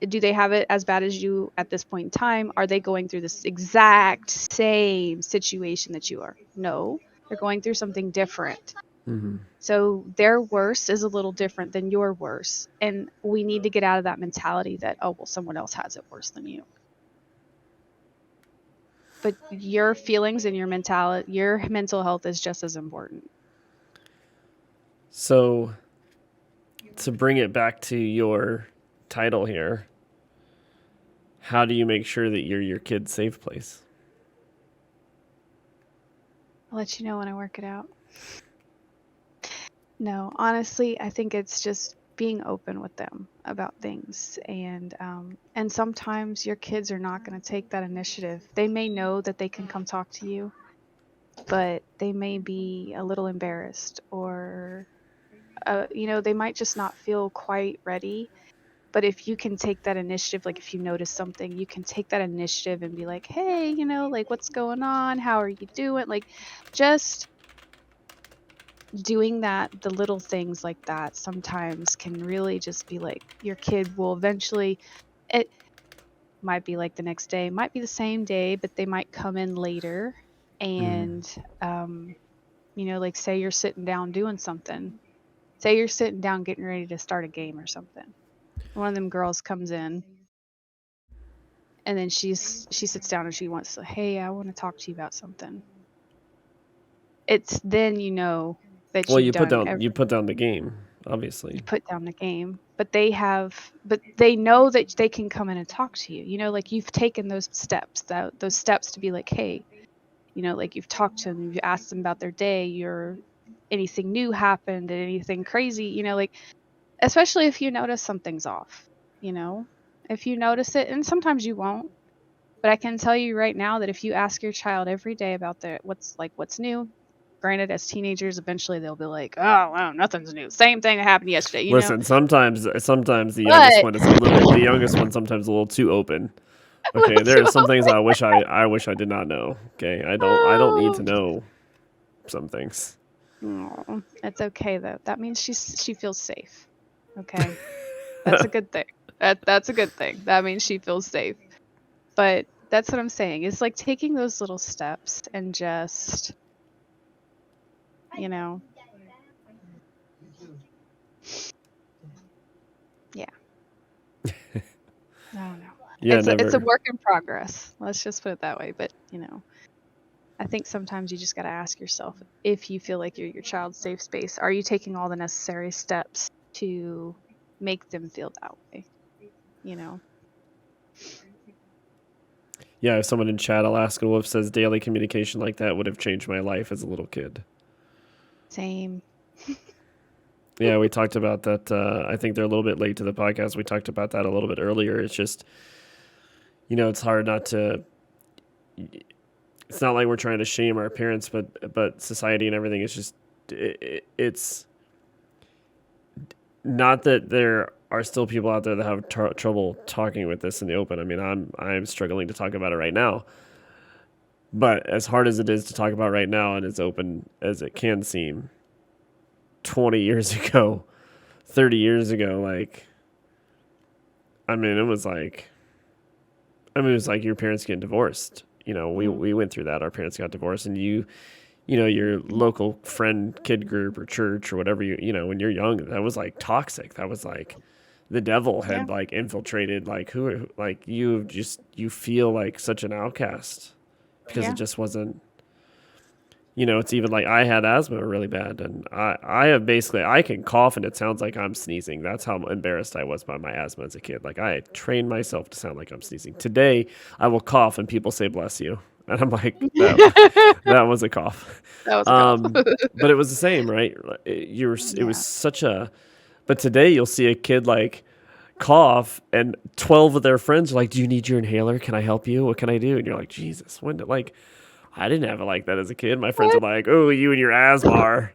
do they have it as bad as you at this point in time? Are they going through this exact same situation that you are? No. They're going through something different. Mm-hmm. So their worse is a little different than your worse. And we need to get out of that mentality that, oh, well, someone else has it worse than you. But your feelings and your mental health is just as important. So to bring it back to your title here, how do you make sure that you're your kid's safe place? I'll let you know when I work it out. No, honestly, I think it's just being open with them about things, and sometimes your kids are not going to take that initiative. They may know that they can come talk to you, but they may be a little embarrassed, or they might just not feel quite ready. But if you can take that initiative, like if you notice something, you can take that initiative and be like, hey, like, what's going on? How are you doing? Like, just doing that, the little things like that sometimes can really just be like, your kid will eventually, it might be like the next day, might be the same day, but they might come in later. Mm-hmm. And like, say you're sitting down doing something, say you're sitting down getting ready to start a game or something, one of them girls comes in, and then she sits down and she wants to, hey, I want to talk to you about something. It's then that Well, you've done you put down the game, you obviously. put down the game, but they know that they can come in and talk to you, like you've taken those steps to be like, hey, like you've talked to them, you've asked them about their day, anything new happened, anything crazy, like, especially if you notice something's off, you know if you notice it, and sometimes you won't, but I can tell you right now that if you ask your child every day about what's new, granted, as teenagers, eventually they'll be like, oh, wow, nothing's new. Same thing that happened yesterday, Listen, sometimes But the youngest one sometimes a little too open. Okay, there are some things I wish I did not know. Okay, I don't need to oh, know some things. it's okay though. That means she feels safe. Okay, that's a good thing. That's a good thing. That means she feels safe. But that's what I'm saying. It's like taking those little steps and just, you know, yeah. Yeah, It's a never. work in progress. Let's just put it that way. But I think sometimes you just got to ask yourself, if you feel like you're your child's safe space, are you taking all the necessary steps to make them feel that way? You know. Yeah, if someone in chat, Alaska Wolf says daily communication like that would have changed my life as a little kid. Same. Yeah, we talked about that. I think they're a little bit late to the podcast. We talked about that a little bit earlier. It's just, it's hard not to. It's not like we're trying to shame our parents, but society and everything is just. It's not that there are still people out there that have trouble talking with this in the open. I mean, I'm struggling to talk about it right now. But as hard as it is to talk about right now, and as open as it can seem, 20 years ago, 30 years ago, like, I mean, it was like, it was like your parents getting divorced. We went through that. Our parents got divorced, and your local friend, kid group, or church, or whatever when you're young, that was like toxic. That was like the devil Yeah. had like infiltrated. Like like you feel like such an outcast because it Yeah. just wasn't. It's even like I had asthma really bad, and I have basically I can cough and it sounds like I'm sneezing. That's how embarrassed I was by my asthma as a kid. Like I trained myself to sound like I'm sneezing. Today I will cough and people say bless you, and I'm like that was a cough. That was a cough. But it was the same, right? It was Yeah. such a. But today you'll see a kid like cough, and 12 of their friends are like, "Do you need your inhaler? Can I help you? What can I do?" And you're like, "Jesus, when did like." I didn't have it like that as a kid. My friends are What? like, "Oh, you and your asthma are."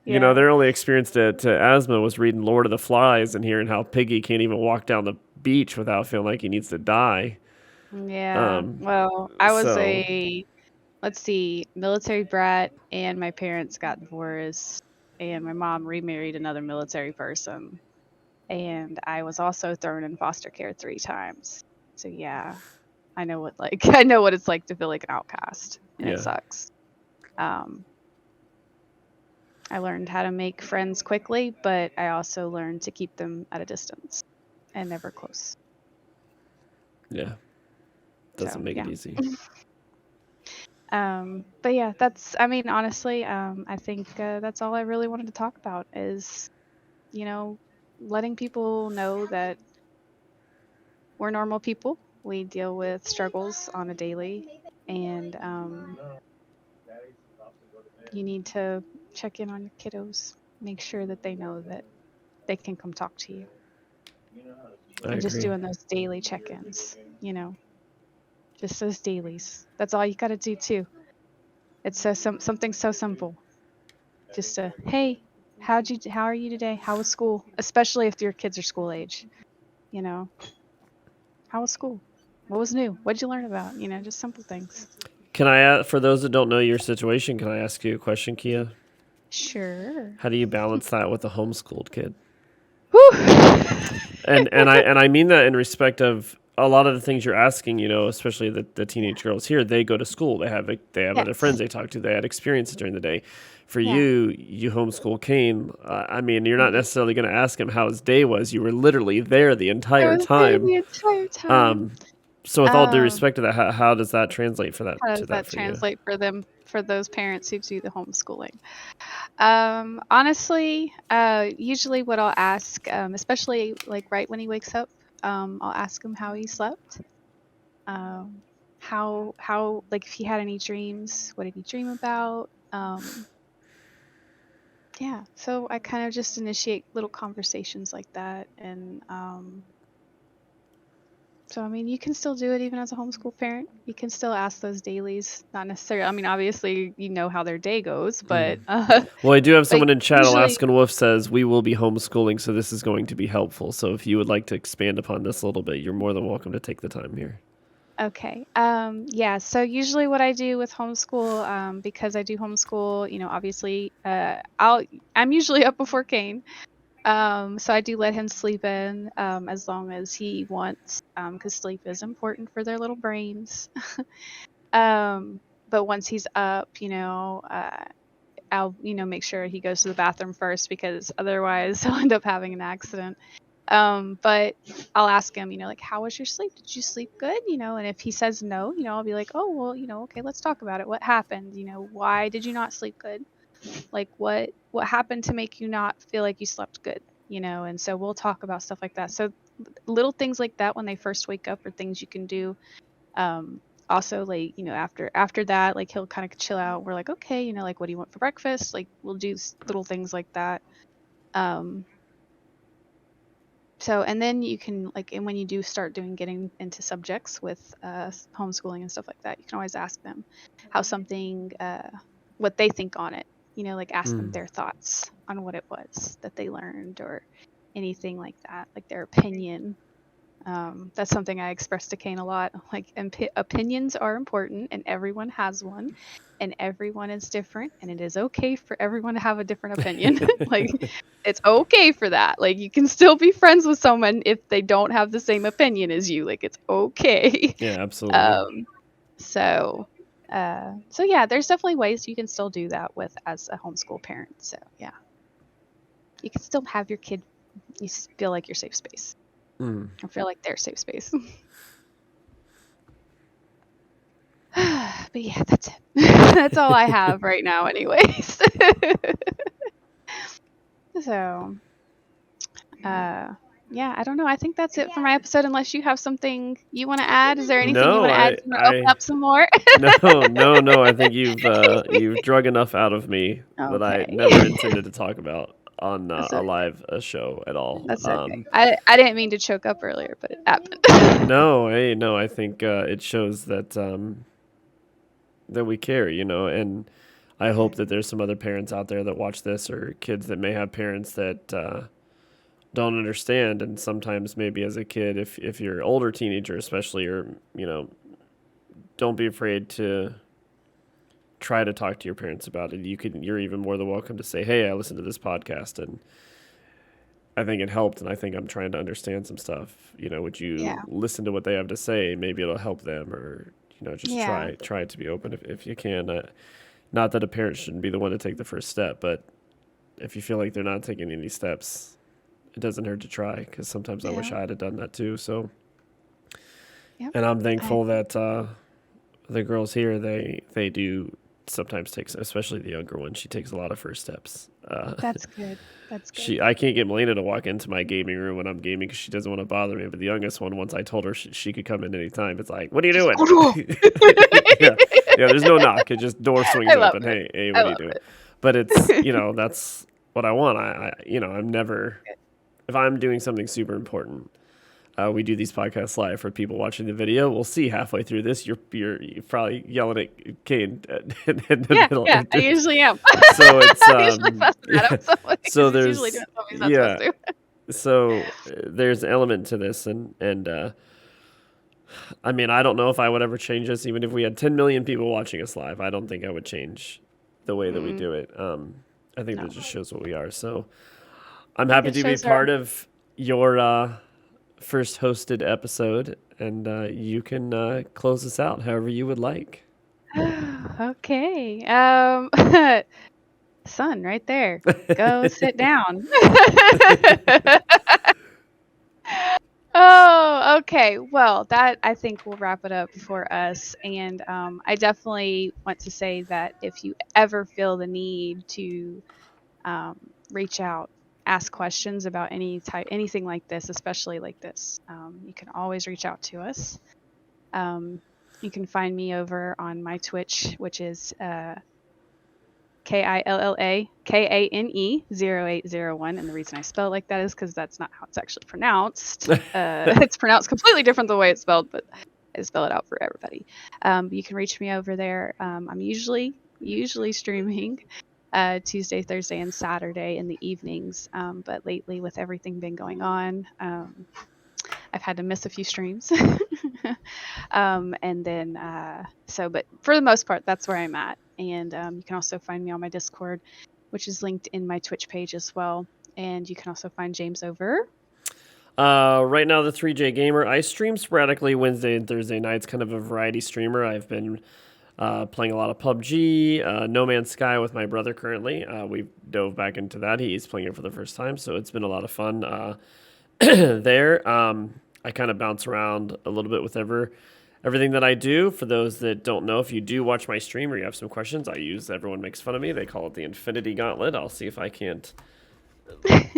Yeah. Their only experience to asthma was reading Lord of the Flies and hearing how Piggy can't even walk down the beach without feeling like he needs to die. Yeah. Um, Well, I was so a, let's see, military brat, and my parents got divorced, and my mom remarried another military person. And I was also thrown in foster care 3 times. So yeah, I know what I know what it's like to feel like an outcast, and it yeah, sucks. Um, I learned how to make friends quickly, but I also learned to keep them at a distance and never close. yeah, doesn't So make it yeah. easy. But yeah, I mean, honestly, I think that's all I really wanted to talk about is, you know, letting people know that we're normal people. We deal with struggles on a daily, and you need to check in on your kiddos, make sure that they know that they can come talk to you, I and just agree. doing those daily check-ins, just those dailies. That's all you got to do too. It's something so simple. Just a hey, how are you today? How was school? Especially if your kids are school age. You know, how was school? What was new? What'd you learn about? Just simple things. Can I ask, for those that don't know your situation, can I ask you a question, Kia? Sure. How do you balance that with a homeschooled kid? Whew. And I mean that in respect of a lot of the things you're asking, especially the teenage girls here, they go to school, they have other friends Yes. they talk to, they had experiences during the day. For Yeah. you homeschool Kane. I mean, you're not Mhm. necessarily going to ask him how his day was. You were literally there the I entire was there time. the entire time. Um, so with all due Um, respect to that, how does that translate how to does that that for you? translate for them, for those parents who do the homeschooling? Honestly, usually what I'll ask, especially like right when he wakes up, I'll ask him how he slept. Um, how like if he had any dreams, what did he dream about? Yeah, so I kind of just initiate little conversations like that, and so I mean, you can still do it even as a homeschool parent. You can still ask those dailies, not necessarily. I mean, obviously you know how their day goes, but Well, I do have like someone in chat. usually. Alaskan Wolf says we will be homeschooling, so this is going to be helpful. So if you would like to expand upon this a little bit, you're more than welcome to take the time here. Okay. Yeah. So usually what I do with homeschool, because I do homeschool, obviously, I'm usually up before Kane. So I do let him sleep in, as long as he wants, because sleep is important for their little brains. Um, but once he's up, I'll, make sure he goes to the bathroom first, because otherwise he'll end up having an accident. But I'll ask him, like, how was your sleep? Did you sleep good? And if he says no, I'll be like, oh, well, okay, let's talk about it. What happened? Why did you not sleep good? Like, what happened to make you not feel like you slept good? And so we'll talk about stuff like that. So little things like that when they first wake up are things you can do. Also, like, after that, like, he'll kind of chill out. We're like, okay, like, what do you want for breakfast? Like, we'll do little things like that. So, and then you can, like, and when you do start getting into subjects with homeschooling and stuff like that, you can always ask them how something, what they think on it, like, ask them their thoughts on what it was that they learned or anything like that, like their opinion. That's something I express to Kane a lot. Like, opinions are important, and everyone has one, and everyone is different, and it is okay for everyone to have a different opinion. Like, it's okay for that. Like, you can still be friends with someone if they don't have the same opinion as you. Like, it's okay. Yeah, absolutely. So yeah, there's definitely ways you can still do that with as a homeschool parent. So yeah, you can still have your kid. You feel like your safe space. I feel like their safe space. But yeah, that's it. That's all I have right now, anyways. So, yeah, I don't know. I think that's it for my episode. Unless you have something you want to add, is there anything you No, want to add? You want to open up some more? no. I think you've drug enough out of me that I Okay. never intended to talk about on That's a okay. live show at all. That's okay. I didn't mean to choke up earlier, but it happened. No, hey, no. I think it shows that we care, and I hope that there's some other parents out there that watch this or kids that may have parents that don't understand. And sometimes maybe as a kid, if you're an older teenager, especially, or don't be afraid to try to talk to your parents about it. You're even more than welcome to say, "Hey, I listened to this podcast and I think it helped, and I think I'm trying to understand some stuff. Would you Yeah. listen to what they have to say? Maybe it'll help them, or just Yeah. try to be open if you can. Not that a parent shouldn't be the one to take the first step, but if you feel like they're not taking any steps, it doesn't hurt to try. Because sometimes I wish Yeah. I had done that too. So, Yep. and I'm I thankful agree. that the girls here they do sometimes take, especially the younger one. She takes a lot of first steps. That's good. That's good. I can't get Melina to walk into my gaming room when I'm gaming because she doesn't want to bother me. But the youngest one, once I told her she could come in anytime, it's like, what are you doing? Yeah, there's no knock. It just door swings I love open. it. Hey, I what are you love doing? it. But it's that's what I want. I'm never, if I'm doing something super important. We do these podcasts live for people watching the video. We'll see halfway through this. You're probably yelling at Kane in the Yeah, middle. yeah, I usually am. So it's I'm usually fussing at him yeah. because So he's usually doing there's something he's not supposed yeah. to. So there's an element to this, and I mean, I don't know if I would ever change this, even if we had 10 million people watching us live. I don't think I would change the way that we Mm, do it. I think that no, just shows what we are. So I'm I think happy it to be shows our. part of your first hosted episode, and you can close us out however you would like. Okay. Son, right there. Go sit down. Oh, okay. Well, that I think will wrap it up for us. And I definitely want to say that if you ever feel the need to um, reach out, ask questions about anything like this, especially like this, you can always reach out to us. You can find me over on my Twitch, which is KILLAKANE 0801. And the reason I spell it like that is because that's not how it's actually pronounced. It's pronounced completely different the way it's spelled, but I spell it out for everybody. You can reach me over there. I'm usually streaming Tuesday, Thursday, and Saturday in the evenings. But lately, with everything been going on, I've had to miss a few streams. And then, but for the most part, that's where I'm at. And you can also find me on my Discord, which is linked in my Twitch page as well. And you can also find James over. Right now, the 3J Gamer. I stream sporadically Wednesday and Thursday nights, kind of a variety streamer. I've been playing a lot of PvG, No Man's Sky with my brother currently. We've dove back into that. He's playing it for the first time, so it's been a lot of fun. there. I kind of bounce around a little bit with everything that I do. For those that don't know, if you do watch my stream or you have some questions, I use, everyone makes fun of me. They call it the Infinity Gauntlet. I'll see if I can't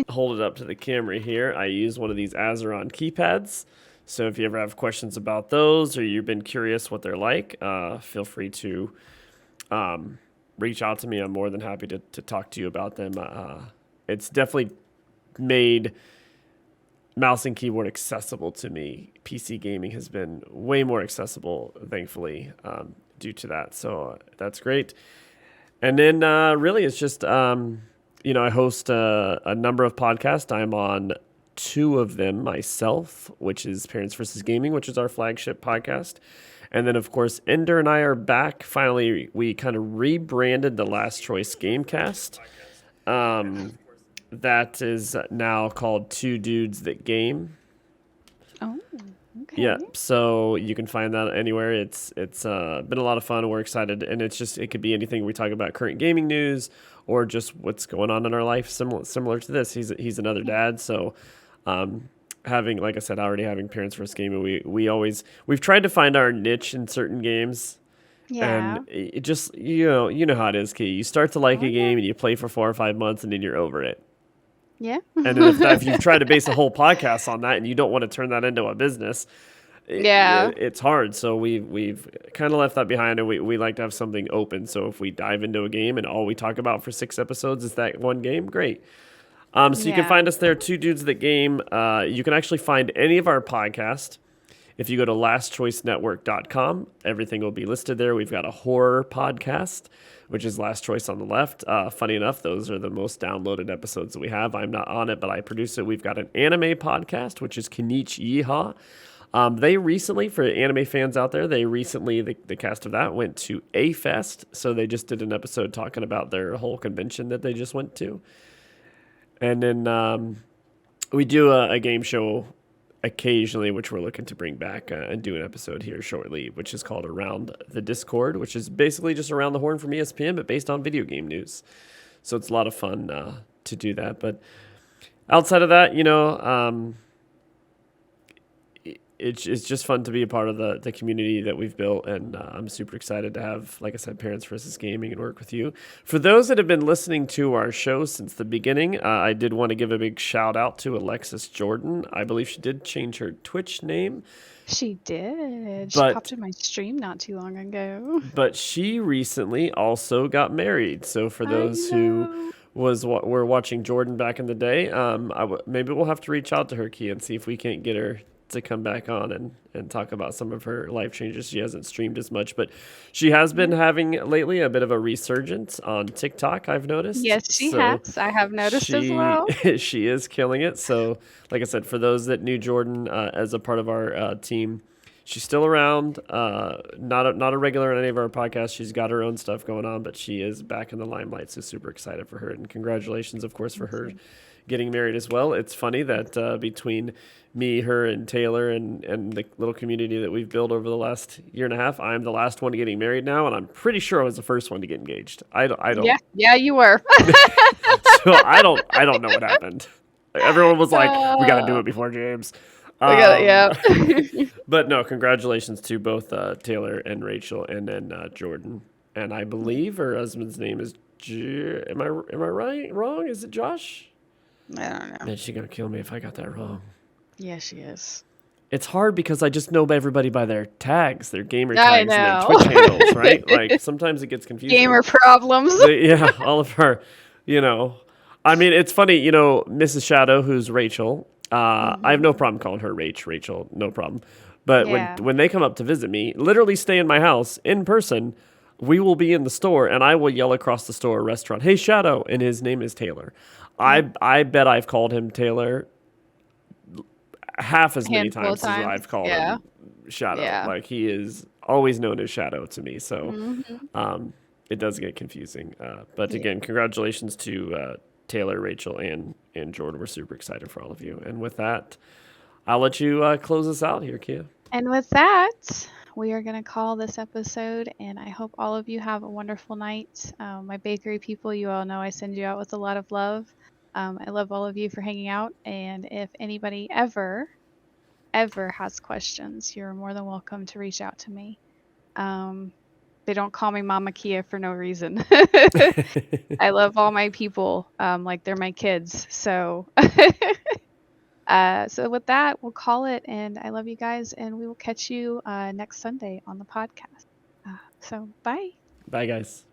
hold it up to the camera here. I use one of these Azeron keypads. So if you ever have questions about those or you've been curious what they're like, feel free to reach out to me. I'm more than happy to talk to you about them. It's definitely made mouse and keyboard accessible to me. PC gaming has been way more accessible, thankfully, due to that. So that's great. And then really, it's just I host a number of podcasts. I'm on two of them myself, which is Parents versus Gaming, which is our flagship podcast. And then, of course, Ender and I are back. Finally, we kind of rebranded the Last Choice Gamecast. That is now called Two Dudes That Game. Oh, okay. Yeah, so you can find that anywhere. It's been a lot of fun. We're excited, and it could be anything. We talk about current gaming news or just what's going on in our life. Similar to this, he's another dad, so having, like I said, already having Parents versus Gaming, we've tried to find our niche in certain games. Yeah. And it just you know how it is, Key. You start to like a game and you play for 4 or 5 months and then you're over it. Yeah. And then if you've tried to base a whole podcast on that and you don't want to turn that into a business, it's hard. So we've kind of left that behind, and we like to have something open. So if we dive into a game and all we talk about for 6 episodes is that one game, great. So you can find us there, Two Dudes That Game. You can actually find any of our podcasts. If you go to lastchoicenetwork.com, everything will be listed there. We've got a horror podcast, which is Last Choice on the left. Funny enough, those are the most downloaded episodes that we have. I'm not on it, but I produce it. We've got an anime podcast, which is Kinich Yeehaw. They recently, for anime fans out there, the cast of that went to A-Fest. So they just did an episode talking about their whole convention that they just went to. And then we do a game show occasionally, which we're looking to bring back and do an episode here shortly, which is called Around the Discord, which is basically just Around the Horn from ESPN, but based on video game news. So it's a lot of fun to do that. But outside of that, it's just fun to be a part of the community that we've built, and I'm super excited to have, like I said, Parents versus Gaming and work with you. For those that have been listening to our show since the beginning, I did want to give a big shout out to Alexis Jordan. I believe she did change her Twitch name. She did. She popped in my stream not too long ago. But she recently also got married. So for those who were watching Jordan back in the day, maybe we'll have to reach out to her, Key, and see if we can't get her to come back on and talk about some of her life changes. She hasn't streamed as much, but she has been having lately a bit of a resurgence on TikTok, I've noticed. Yes, she has. I have noticed as well. She is killing it. So, like I said, for those that knew Jordan as a part of our team, she's still around. Not a regular on any of our podcasts. She's got her own stuff going on, but she is back in the limelight. So super excited for her, and congratulations, of course, for her getting married as well. It's funny that between me, her, and Taylor, and the little community that we've built over the last year and a half, I'm the last one getting married now, and I'm pretty sure I was the first one to get engaged. I don't. Yeah, you were. So I don't know what happened. Everyone was like, "We got to do it before James." But no, congratulations to both Taylor and Rachel, and then Jordan. And I believe her husband's name is. Am I right? Wrong? Is it Josh? I don't know. Man, she's gonna kill me if I got that wrong. Yeah, she is. It's hard because I just know everybody by their tags, their gamer tags, and their Twitch handles, right? Like sometimes it gets confusing. Gamer problems. Yeah, all of our, I mean, it's funny, Mrs. Shadow, who's Rachel. I have no problem calling her Rachel, no problem. But when they come up to visit me, literally stay in my house in person, we will be in the store, and I will yell across the store, restaurant, "Hey, Shadow," and his name is Taylor. I bet I've called him Taylor half as many times as I've called him Shadow. Yeah. Like, he is always known as Shadow to me. So it does get confusing. But again, congratulations to Taylor, Rachel, and Jordan. We're super excited for all of you. And with that, I'll let you close us out here, Kia. And with that, we are going to call this episode, and I hope all of you have a wonderful night. My bakery people, you all know I send you out with a lot of love. I love all of you for hanging out. And if anybody ever has questions, you're more than welcome to reach out to me. Um, they don't call me Mama Kia for no reason. I love all my people like they're my kids. So, so with that, we'll call it. And I love you guys, and we will catch you next Sunday on the podcast. So, bye. Bye, guys.